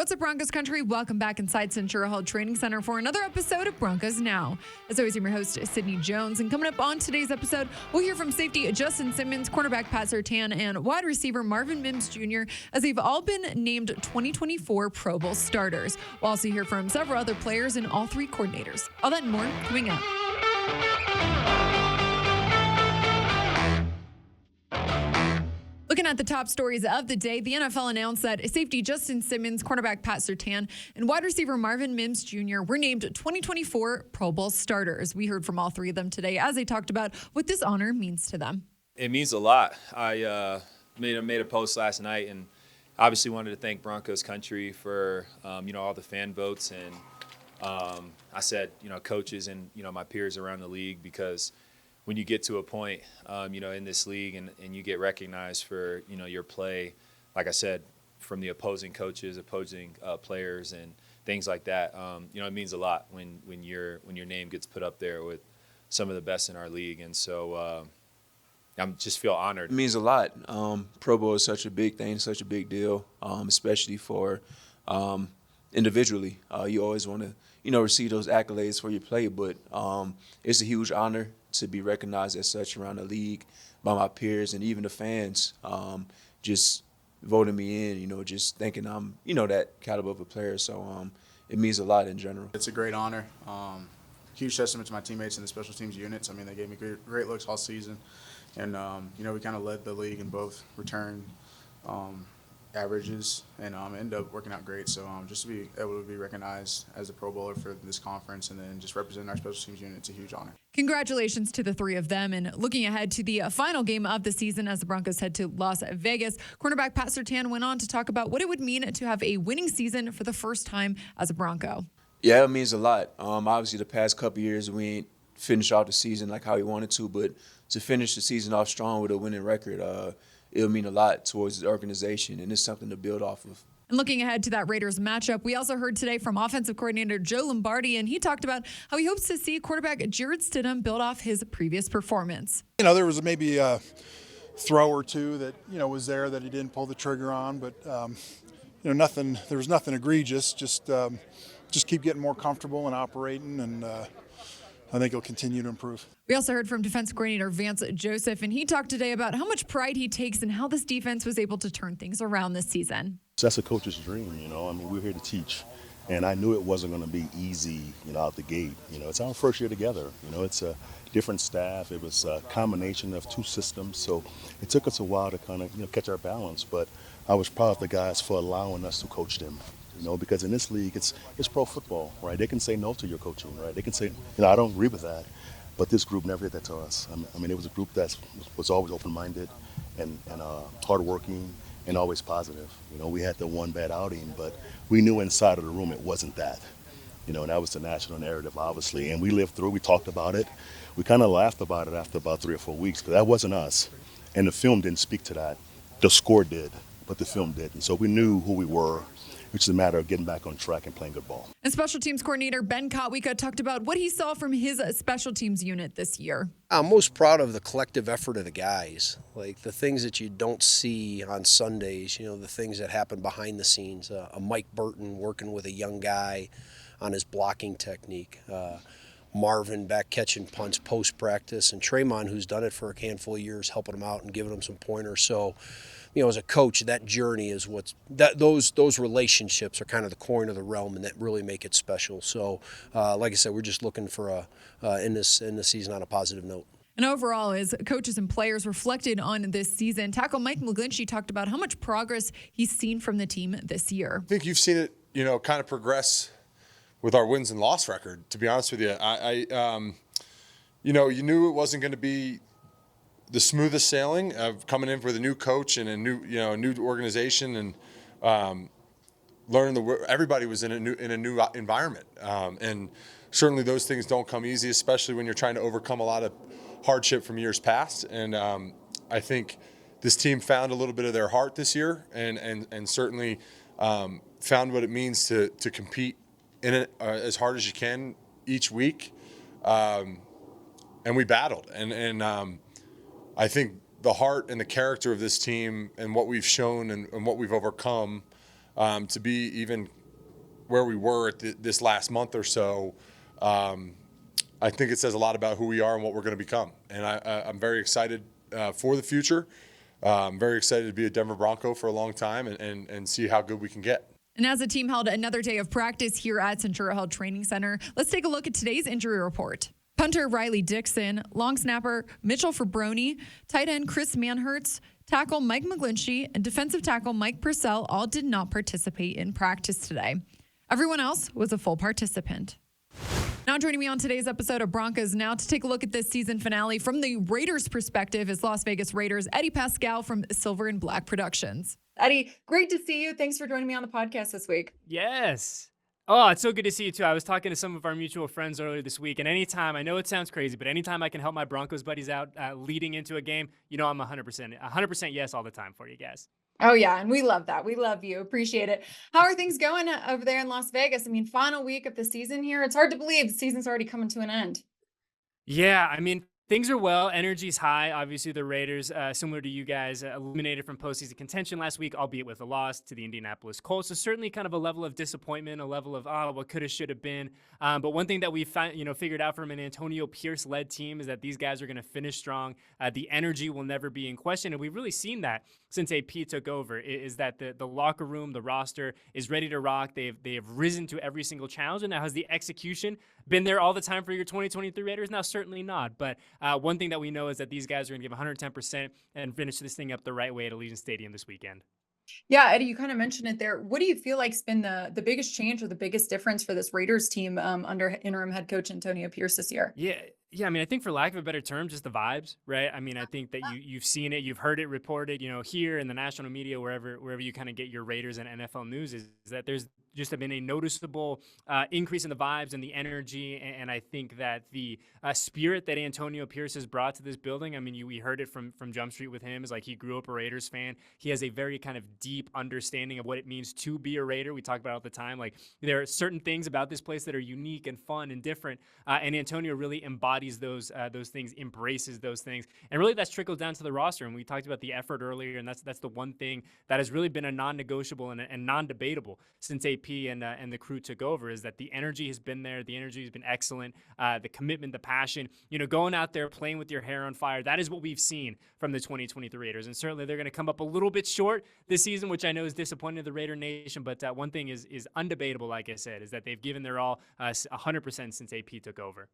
What's up, Broncos country? Welcome back inside Centura Hall Training Center for another episode of Broncos Now. As always, I'm your host, Sydney Jones. And coming up on today's episode, we'll hear from safety Justin Simmons, cornerback Pat Surtain, and wide receiver Marvin Mims Jr. as they've all been named 2024 Pro Bowl starters. We'll also hear from several other players and all three coordinators. All that and more coming up. Looking at the top stories of the day, the NFL announced that safety Justin Simmons, cornerback Pat Surtain, and wide receiver Marvin Mims Jr. were named 2024 Pro Bowl starters. We heard from all three of them today as they talked about what this honor means to them. It means a lot. I made a post last night and obviously wanted to thank Broncos country for all the fan votes, and I said coaches and my peers around the league, because when you get to a point, in this league and you get recognized for, your play, like I said, from the opposing coaches, opposing players and things like that, it means a lot when your name gets put up there with some of the best in our league. And so I just feel honored. It means a lot. Pro Bowl is such a big thing, such a big deal, especially for individually. You always want to, receive those accolades for your play, but it's a huge honor to be recognized as such around the league by my peers and even the fans, just voting me in, just thinking I'm, that caliber of a player. So it means a lot in general. It's a great honor. Huge testament to my teammates in the special teams units. I mean, they gave me great looks all season. And, we kind of led the league in both return averages and ended up working out great. So just to be able to be recognized as a Pro Bowler for this conference and then just representing our special teams unit, it's a huge honor. Congratulations to the three of them. And looking ahead to the final game of the season as the Broncos head to Las Vegas, cornerback Pat Surtain went on to talk about what it would mean to have a winning season for the first time as a Bronco. Yeah, it means a lot. Obviously, the past couple of years, we ain't finished off the season like how we wanted to, but to finish the season off strong with a winning record, it'll mean a lot towards the organization, and it's something to build off of. And looking ahead to that Raiders matchup, we also heard today from offensive coordinator Joe Lombardi, and he talked about how he hopes to see quarterback Jarrett Stidham build off his previous performance. There was maybe a throw or two that, was there that he didn't pull the trigger on, but, nothing. There was nothing egregious. Just keep getting more comfortable and operating, and I think he'll continue to improve. We also heard from defense coordinator Vance Joseph, and he talked today about how much pride he takes and how this defense was able to turn things around this season. That's a coach's dream, we're here to teach. And I knew it wasn't going to be easy, out the gate. It's our first year together. It's a different staff. It was a combination of two systems. So it took us a while to kind of, catch our balance. But I was proud of the guys for allowing us to coach them. Because in this league, it's pro football, right? They can say no to your coaching, right? They can say, I don't agree with that. But this group never did that to us. It was a group that was always open-minded and hardworking and always positive. We had the one bad outing, but we knew inside of the room it wasn't that. And that was the national narrative, obviously. And we lived through, we talked about it. We kind of laughed about it after about 3 or 4 weeks, because that wasn't us. And the film didn't speak to that. The score did, but the film didn't. So we knew who we were, which is a matter of getting back on track and playing good ball. And special teams coordinator Ben Kotwika talked about what he saw from his special teams unit this year. I'm most proud of the collective effort of the guys, like the things that you don't see on Sundays, the things that happen behind the scenes. A Mike Burton working with a young guy on his blocking technique. Marvin back catching punts post-practice, and Tremon, who's done it for a handful of years, helping him out and giving him some pointers. So, as a coach, that journey is those relationships are kind of the coin of the realm, and that really make it special. So, like I said, we're just looking for in this season on a positive note. And overall, as coaches and players reflected on this season, tackle Mike McGlinchey talked about how much progress he's seen from the team this year. I think you've seen it, kind of progress with our wins and loss record. To be honest with you, you knew it wasn't going to be the smoothest sailing of coming in with a new coach and a new organization, and learning everybody was in a new environment, and certainly those things don't come easy, especially when you're trying to overcome a lot of hardship from years past. And I think this team found a little bit of their heart this year, and certainly found what it means to compete in it as hard as you can each week, and we battled, and I think the heart and the character of this team and what we've shown and what we've overcome to be even where we were at this last month or so, I think it says a lot about who we are and what we're going to become. And I'm very excited for the future. I'm very excited to be a Denver Bronco for a long time and see how good we can get. And as the team held another day of practice here at Centura Health Training Center, let's take a look at today's injury report. Punter Riley Dixon, long snapper Mitchell Fabroni, tight end Chris Manhertz, tackle Mike McGlinchey, and defensive tackle Mike Purcell all did not participate in practice today. Everyone else was a full participant. Now joining me on today's episode of Broncos Now to take a look at this season finale from the Raiders' perspective is Las Vegas Raiders Eddie Pascal from Silver and Black Productions. Eddie, great to see you. Thanks for joining me on the podcast this week. Yes. Oh, it's so good to see you too. I was talking to some of our mutual friends earlier this week, and anytime, I know it sounds crazy, but anytime I can help my Broncos buddies out leading into a game, you know I'm 100% yes all the time for you guys. Oh, yeah, and we love that. We love you. Appreciate it. How are things going over there in Las Vegas? I mean, final week of the season here. It's hard to believe the season's already coming to an end. Yeah, I mean, things are well. Energy's high. Obviously, the Raiders, similar to you guys, eliminated from postseason contention last week, albeit with a loss to the Indianapolis Colts. So certainly kind of a level of disappointment, a level of, what could have, should have been. But one thing that we figured out from an Antonio Pierce-led team is that these guys are going to finish strong. The energy will never be in question. And we've really seen that since AP took over, is that the locker room, the roster is ready to rock. They have risen to every single challenge. And now has the execution been there all the time for your 2023 Raiders? Now, certainly not. But one thing that we know is that these guys are going to give 110% and finish this thing up the right way at Allegiant Stadium this weekend. Yeah, Eddie, you kind of mentioned it there. What do you feel like's been the biggest change or the biggest difference for this Raiders team under interim head coach Antonio Pierce this year? Yeah, I mean, I think for lack of a better term, just the vibes, right? I mean, I think that you've seen it, you've heard it reported, here in the national media, wherever you kind of get your Raiders and NFL news, is that there's just been a noticeable increase in the vibes and the energy, and I think that the spirit that Antonio Pierce has brought to this building, I mean, we heard it from Jump Street with him, is like he grew up a Raiders fan. He has a very kind of deep understanding of what it means to be a Raider. We talk about it all the time. Like, there are certain things about this place that are unique and fun and different, and Antonio really embodies those things, embraces those things, and really that's trickled down to the roster. And we talked about the effort earlier, and that's the one thing that has really been a non-negotiable and non-debatable since AP and the crew took over, is that the energy has been there. The energy has been excellent. The commitment, the passion, going out there, playing with your hair on fire. That is what we've seen from the 2023 Raiders, and certainly they're going to come up a little bit short this season, which I know is disappointing to the Raider Nation. But one thing is undebatable, like I said, is that they've given their all 100% since AP took over.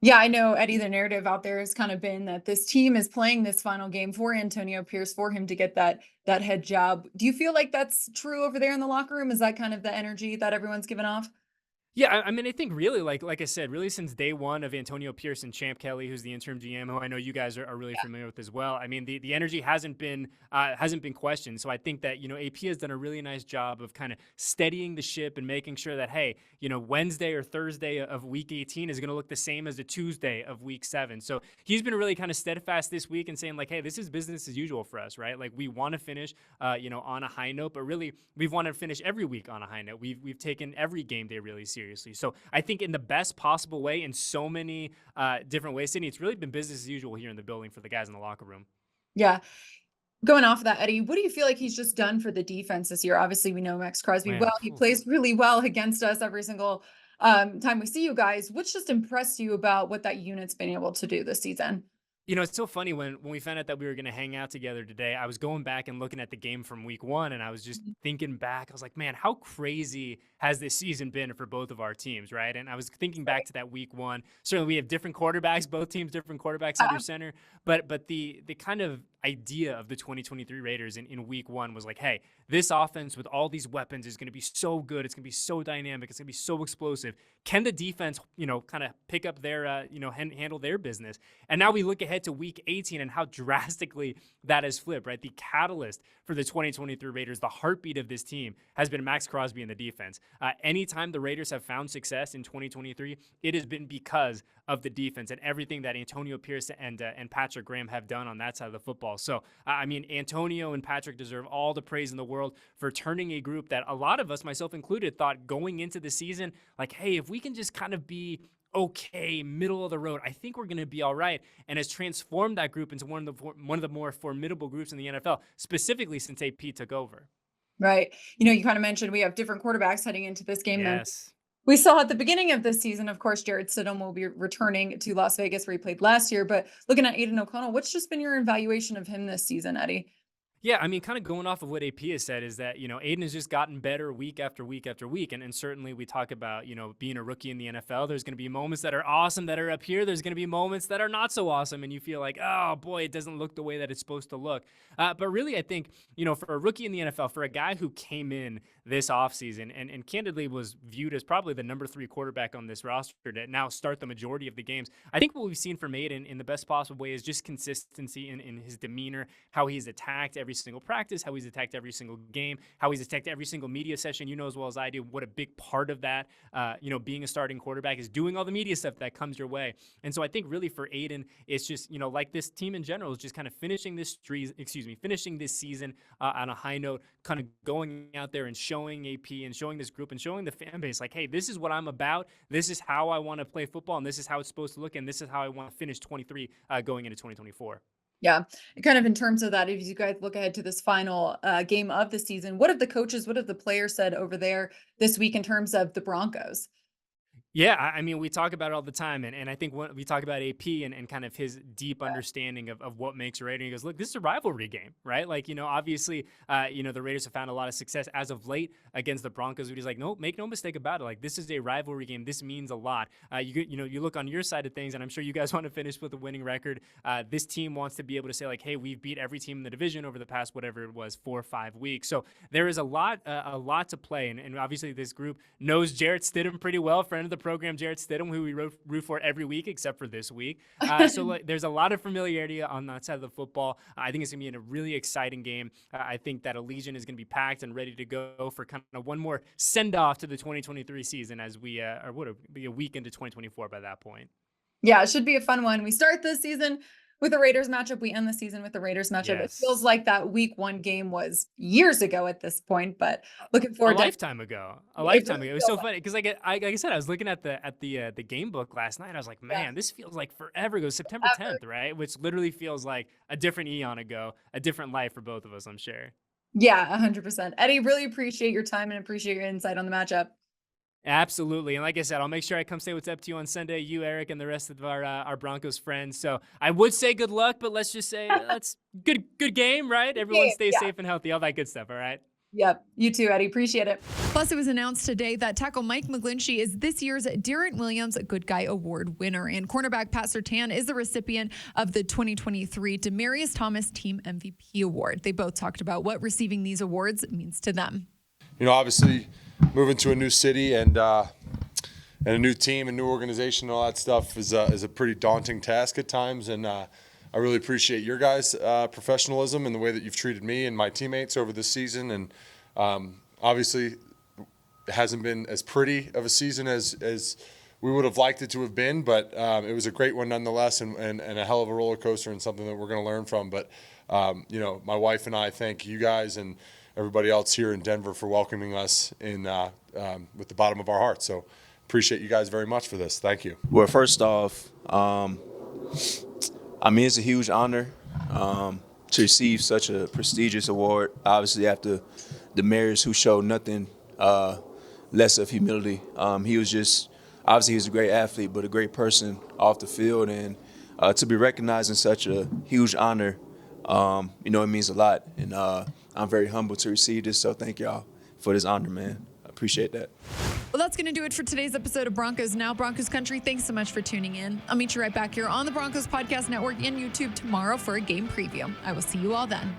Yeah, I know, Eddie, the narrative out there has kind of been that this team is playing this final game for Antonio Pierce, for him to get that head job. Do you feel like that's true over there in the locker room? Is that kind of the energy that everyone's given off? Yeah, I mean, I think really, like I said, really since day one of Antonio Pierce and Champ Kelly, who's the interim GM, who I know you guys are really familiar with as well. I mean, the energy hasn't been questioned. So I think that, AP has done a really nice job of kind of steadying the ship and making sure that, hey, Wednesday or Thursday of week 18 is going to look the same as the Tuesday of week 7. So he's been really kind of steadfast this week and saying, like, hey, this is business as usual for us, right? Like, we want to finish, on a high note, but really we've wanted to finish every week on a high note. We've taken every game day really seriously. So I think in the best possible way, in so many different ways, Sydney, it's really been business as usual here in the building for the guys in the locker room. Yeah. Going off of that, Eddie, what do you feel like he's just done for the defense this year? Obviously, we know Max Crosby well. He plays really well against us every single time we see you guys. What's just impressed you about what that unit's been able to do this season? It's so funny when we found out that we were going to hang out together today. I was going back and looking at the game from week 1, and I was just thinking back. I was like, man, how crazy has this season been for both of our teams, right? And I was thinking back to that week 1. Certainly, we have different quarterbacks, both teams, different quarterbacks under center. But the kind of idea of the 2023 Raiders in week 1 was like, hey, this offense with all these weapons is going to be so good. It's going to be so dynamic. It's going to be so explosive. Can the defense, kind of pick up their, handle their business? And now we look ahead to week 18 and how drastically that has flipped, right? The catalyst for the 2023 Raiders, the heartbeat of this team, has been Max Crosby in the defense. Anytime the Raiders have found success in 2023, it has been because of the defense and everything that Antonio Pierce and Patrick Graham have done on that side of the football. So, I mean, Antonio and Patrick deserve all the praise in the world for turning a group that a lot of us, myself included, thought going into the season, like, hey, if we can just kind of be okay, middle of the road, I think we're going to be all right, and has transformed that group into one of the more formidable groups in the NFL, specifically since AP took over. Right. You kind of mentioned we have different quarterbacks heading into this game than Yes. we saw at the beginning of this season. Of course, Jared Stidham will be returning to Las Vegas where he played last year. But looking at Aiden O'Connell, what's just been your evaluation of him this season, Eddie? Yeah, I mean, kind of going off of what AP has said is that, Aiden has just gotten better week after week after week. And certainly we talk about, being a rookie in the NFL, there's going to be moments that are awesome that are up here. There's going to be moments that are not so awesome. And you feel like, oh boy, it doesn't look the way that it's supposed to look. But really, I think, for a rookie in the NFL, for a guy who came in this offseason and candidly was viewed as probably the number 3 quarterback on this roster to now start the majority of the games, I think what we've seen from Aiden in the best possible way is just consistency in his demeanor, how he's attacked every single practice, how he's attacked every single game, how he's attacked every single media session. You know as well as I do what a big part of that, being a starting quarterback is doing all the media stuff that comes your way. And so I think really for Aiden, it's just, like this team in general is just kind of finishing this season on a high note, kind of going out there and showing AP and showing this group and showing the fan base like, hey, this is what I'm about. This is how I want to play football, and this is how it's supposed to look, and this is how I want to finish 23 going into 2024. Yeah. Kind of in terms of that, if you guys look ahead to this final game of the season, what have the coaches, what have the players said over there this week in terms of the Broncos? Yeah, I mean, we talk about it all the time, and I think when we talk about AP and kind of his deep understanding of what makes a Raider, he goes, look, this is a rivalry game, right? Like, obviously, the Raiders have found a lot of success as of late against the Broncos, but he's like, no, make no mistake about it. Like, this is a rivalry game. This means a lot. You look on your side of things, and I'm sure you guys want to finish with a winning record. This team wants to be able to say, like, hey, we've beat every team in the division over the past, whatever it was, 4 or 5 weeks. So there is a lot to play, and obviously this group knows Jarrett Stidham pretty well, friend of the program, Jarrett Stidham, who we root for every week except for this week. So there's a lot of familiarity on that side of the football. I think it's going to be a really exciting game. I think that Allegiant is going to be packed and ready to go for kind of one more send-off to the 2023 season as we would be a week into 2024 by that point. Yeah, it should be a fun one. We start this season with the Raiders matchup. We end the season with the Raiders matchup. Yes. It feels like that week 1 game was years ago at this point, but looking forward a lifetime ago. It was so funny because like I said, I was looking at the game book last night. I was like, man, this feels like forever ago. September 10th, right? Which literally feels like a different eon ago, a different life for both of us, I'm sure. Yeah, 100%. Eddie, really appreciate your time and appreciate your insight on the matchup. Absolutely. And like I said, I'll make sure I come say what's up to you on Sunday, you, Eric, and the rest of our Broncos friends. So I would say good luck, but let's just say that's good game, right? Everyone stays safe and healthy, all that good stuff, all right? Yep. You too, Eddie. Appreciate it. Plus, it was announced today that tackle Mike McGlinchey is this year's Darren Williams Good Guy Award winner, and cornerback Pat Surtain is the recipient of the 2023 Demaryius Thomas Team MVP Award. They both talked about what receiving these awards means to them. Obviously, moving to a new city and a new team and new organization and all that stuff is a pretty daunting task at times. And I really appreciate your guys' professionalism and the way that you've treated me and my teammates over this season. And obviously, it hasn't been as pretty of a season as we would have liked it to have been, but it was a great one nonetheless, and a hell of a roller coaster and something that we're going to learn from. But my wife and I thank you guys and everybody else here in Denver for welcoming us in with the bottom of our hearts. So appreciate you guys very much for this. Thank you. Well, first off, it's a huge honor to receive such a prestigious award. Obviously, after Demaryius, who showed nothing less of humility. He was a great athlete, but a great person off the field. And to be recognized in such a huge honor, it means a lot. And I'm very humbled to receive this, so thank y'all for this honor, man. I appreciate that. Well, that's going to do it for today's episode of Broncos Now, Broncos Country. Thanks so much for tuning in. I'll meet you right back here on the Broncos Podcast Network and YouTube tomorrow for a game preview. I will see you all then.